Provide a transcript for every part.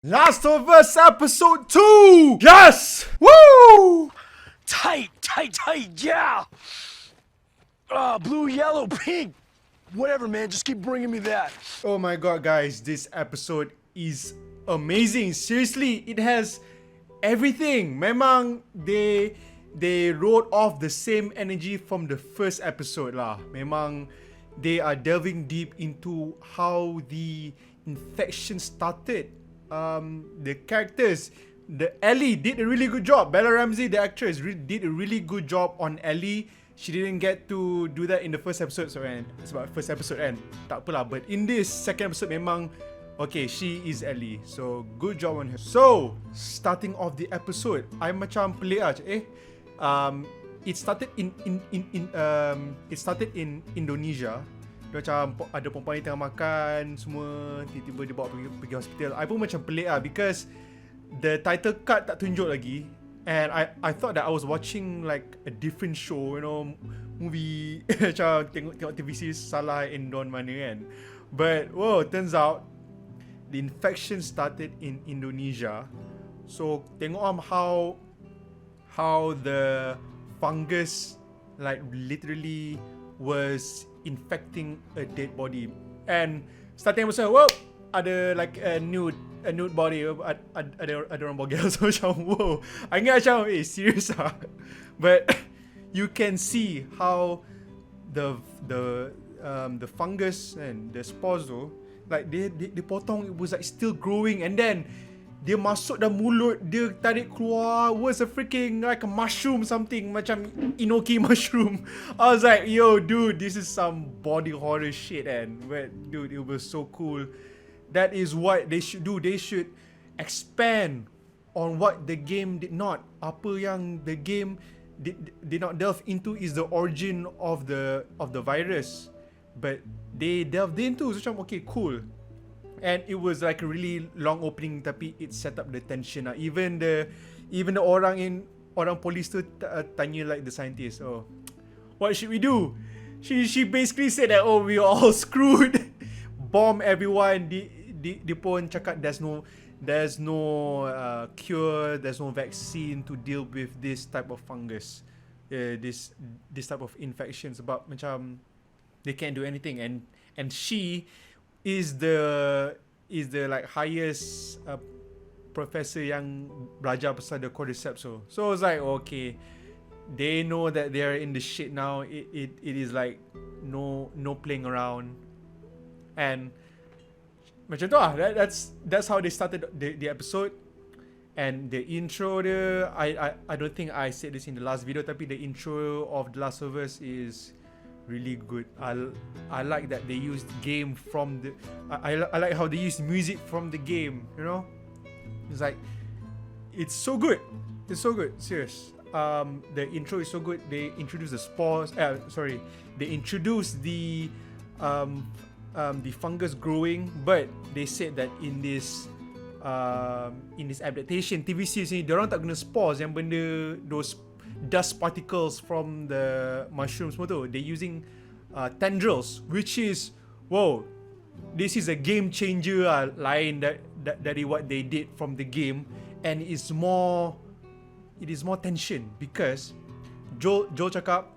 Last of Us episode 2! Yes! Woo! Tight, yeah! Blue, yellow, pink! Whatever, man, just keep bringing me that. Oh my god, guys, this episode is amazing. Seriously, it has everything. Memang they wrote off the same energy from the first episode lah. Memang they are delving deep into how the infection started. The characters, the Ellie did a really good job. Bella Ramsey, the actress, did a really good job on Ellie. She didn't get to do that in the first episode, so it's about first episode kan. Tak apalah, but in this second episode memang okay, she is Ellie. So good job on her. So starting off the episode, I macam pelik ah. It started it started in Indonesia. Dia macam ada perempuan ni tengah makan semua, tiba-tiba dia bawa pergi hospital. I pun macam pelik lah because the title card tak tunjuk lagi. And I thought that I was watching like a different show, you know, movie macam tengok TV series salah Indon mana kan. But wow, turns out the infection started in Indonesia. So tengok how the fungus like literally was infecting a dead body. And starting episode, whoa, ada like a nude body, ada orang bogel. So macam whoa, I ingat macam serious ah. But you can see how the fungus and the spores tu, like they potong, it was like still growing, and then dia masuk dalam mulut, dia tarik keluar, was a freaking like a mushroom something, macam inoki mushroom. I was like, yo dude, this is some body horror shit, and dude, it was so cool. That is what they should do. They should expand on what the game did not. Apa yang the game did not delve into is the origin of the virus, but they delved into. So macam okay, cool. And it was like a really long opening, tapi it set up the tension. Even the orang polis tu tanya like the scientist, oh, what should we do? She basically said that, oh, we are all screwed. Bomb everyone. Dia pun cakap there's no cure, there's no vaccine to deal with this type of fungus, this type of infection. Sebab macam they can't do anything, and she is the like highest professor yang belajar pasal the cordyceps. So it's like okay, they know that they're in the shit now. It is like no playing around, and macam tu lah. That's how they started the episode. And the intro dia, I don't think I said this in the last video, tapi the intro of The Last of Us is really good. I like that they used game from the I like how they use music from the game, you know. It's like it's so good. It's so good, serious. The intro is so good. They introduce the spores, they introduce the fungus growing, but they said that in this adaptation TV series ni, diorang tak guna spores yang benda those dust particles from the mushrooms semua tu. They're using tendrils, which is wow, this is a game changer lain dari what they did from the game. And it is more tension because Joel cakap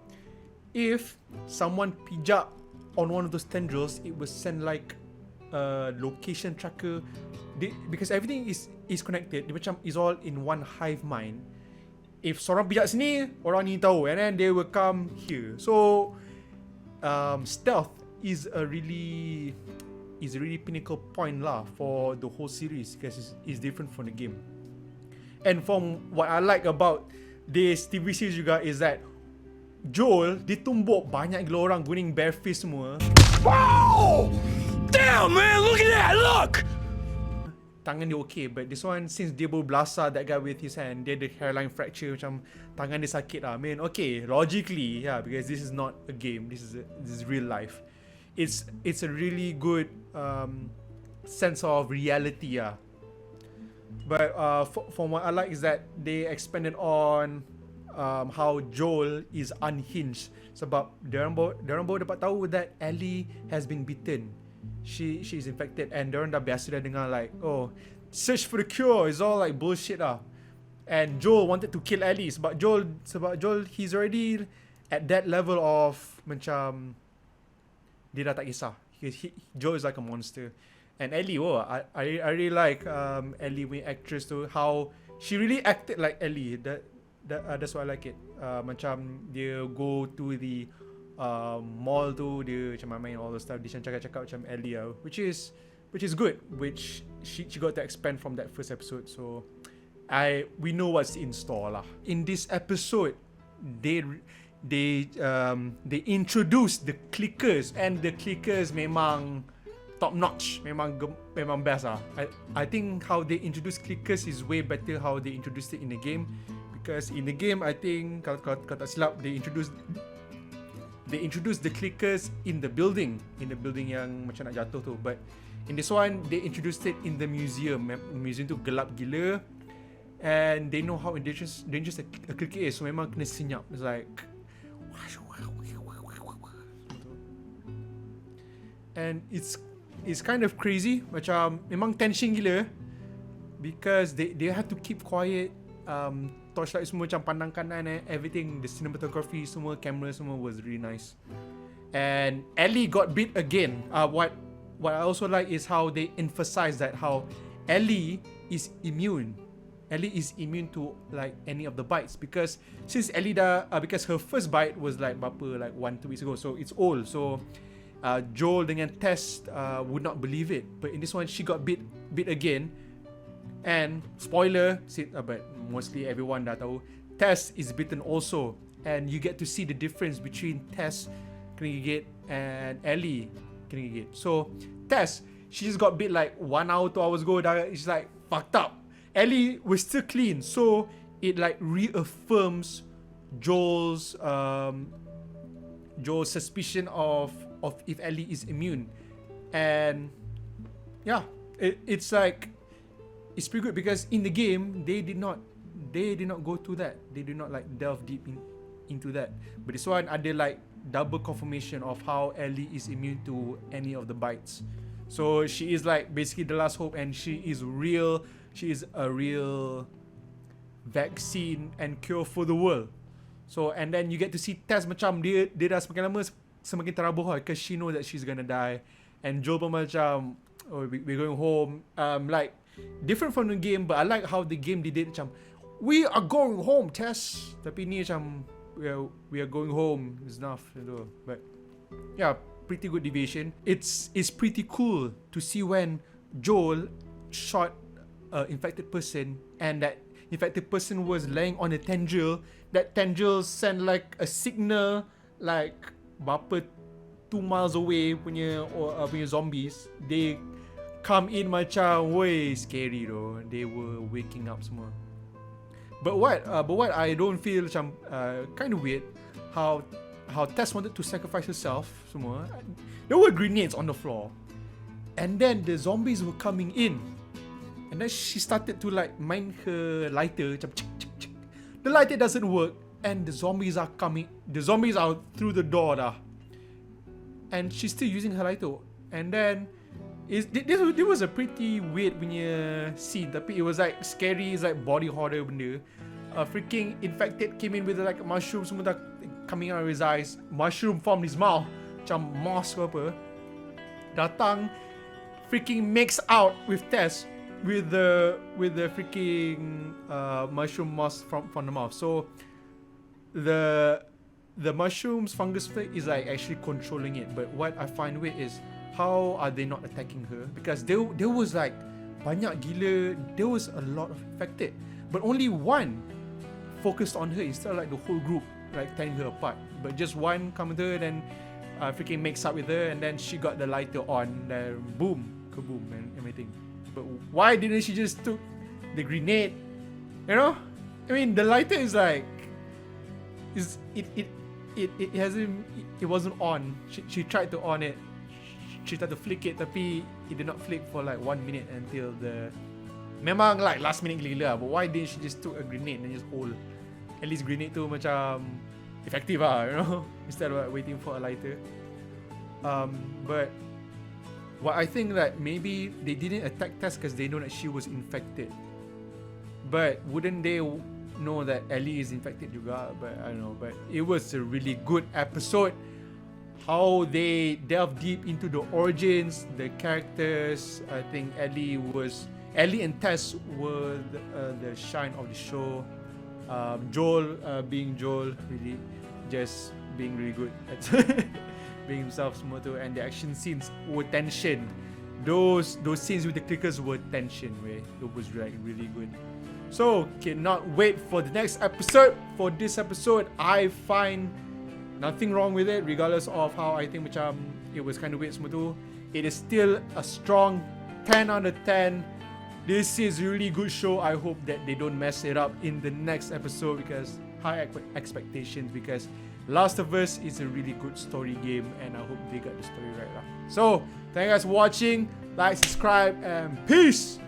if someone pijak on one of those tendrils, it will send like a location tracker. Because everything is connected, dia macam is all in one hive mind. If seorang pijak sini, orang ni tahu, and then they will come here. So stealth is a really pinnacle point lah for the whole series because it's different from the game. And from what I like about this TV series juga is that Joel ditumbuk banyak gila orang guning bare fist semua. Wow! Damn, man, look at that, look! Tangan dia okay, but this one, since dia baru belasah that guy with his hand, dia ada hairline fracture, macam tangan dia sakit lah. I mean, okay, logically, yeah, because this is not a game, this is real life. It's a really good sense of reality, yeah. But from what I like is that they expanded on how Joel is unhinged. Sebab diorang baru dapat tahu that Ellie has been bitten. She is infected, and diorang dah biasa dah dengar like, oh, search for the cure is all like bullshit lah. And Joel wanted to kill Ellie sebab Joel he's already at that level of macam dia dah tak kisah. Joel is like a monster. And Ellie, I really like Ellie when actress tu, how she really acted like Ellie. That's why I like it. Macam dia go to the mall tu, dia macam main all the stuff, dia cakap macam Ellie which is good, which she got to expand from that first episode. So we know what's in store lah. In this episode, they introduce the clickers, and the clickers memang top notch, memang best lah. I think how they introduce clickers is way better how they introduced it in the game, because in the game I think kalau tak silap they introduce the clickers in the building yang macam nak jatuh tu, but in this one they introduced it in the museum. Museum tu gelap gila, and they know how dangerous a clicker is, so memang kena senyap. It's like, and it's kind of crazy, macam memang tension gila, because they have to keep quiet. Torchlight semua macam pandang kanan, everything, the cinematography semua, camera semua was really nice. And Ellie got bit again. What I also like is how they emphasize that how Ellie is immune. Ellie is immune to like any of the bites, because since Ellie because her first bite was like 1-2 weeks ago, so it's old. So Joel dengan Tess would not believe it, but in this one she got bit again. And spoiler, but mostly everyone dah tahu, Tess is bitten also, and you get to see the difference between Tess kena gigit and Ellie kena gigit. So Tess, she just got bit like 1 hour, 2 hours ago. It's like fucked up. Ellie was still clean, so it like reaffirms Joel's suspicion of if Ellie is immune. And yeah, it's like, it's pretty good, because in the game they did not go to that. They did not like delve deep into that. But this one ada like double confirmation of how Ellie is immune to any of the bites. So she is like basically the last hope, and she is a real vaccine and cure for the world. So and then you get to see Tess macam dia dah semakin lama semakin terabur, because she know that she's gonna die. And Joel pun macam, oh, we're going home. Like different from the game, but I like how the game did it macam, we are going home, Tess. Tapi ni macam, we are going home is enough, you know. But yeah, pretty good deviation. It's pretty cool to see when Joel shot an infected person, and that infected person was laying on a tendril. That tendril sent like a signal, like berapa 2 miles away punya zombies. They come in macam, way scary though. They were waking up semua. But what I don't feel macam kind of weird, how Tess wanted to sacrifice herself semua. There were grenades on the floor, and then the zombies were coming in, and then she started to like mine her lighter, macam chik, chik, chik. The lighter doesn't work, and the zombies are coming. The zombies are through the door dah, and she's still using her lighter. And then this was a pretty weird punya scene, tapi it was like scary. It's like body horror benda. A freaking infected came in with like a mushroom semua dah coming out of his eyes. Mushroom formed his mouth, macam moss ke apa. Datang, freaking mix out with Tess with the freaking mushroom moss from the mouth. So the mushroom's fungus is like actually controlling it. But what I find weird is, how are they not attacking her? Because there was like banyak gila, there was a lot of infected, but only one focused on her instead of like the whole group like tearing her apart. But just one come with her, then freaking makes up with her, and then she got the lighter on, then boom, kaboom, and everything. But why didn't she just took the grenade? You know, I mean, the lighter is like, it wasn't on. She tried to on it. She tried to flick it, tapi it did not flick for like 1 minute until the, memang like last minute gila. But why didn't she just took a grenade and just hold? At least grenade tu macam effective lah, you know, instead of like, waiting for a lighter. But Well, I think that maybe they didn't attack Tess because they know that she was infected. But wouldn't they know that Ellie is infected juga? But I don't know. But it was a really good episode. How they delve deep into the origins, the characters. I think Ellie and Tess were the shine of the show. Joel being Joel, really just being really good at being himself semua tu, and the action scenes were tension. Those scenes with the clickers were tension, where it was like really good. So cannot wait for the next episode. For this episode, I find nothing wrong with it, regardless of how I think macam it was kind of weird semua tu. It is still a strong 10 out of 10. This is a really good show. I hope that they don't mess it up in the next episode, because high expectations, because Last of Us is a really good story game, and I hope they got the story right. So, thank you guys for watching. Like, subscribe, and peace!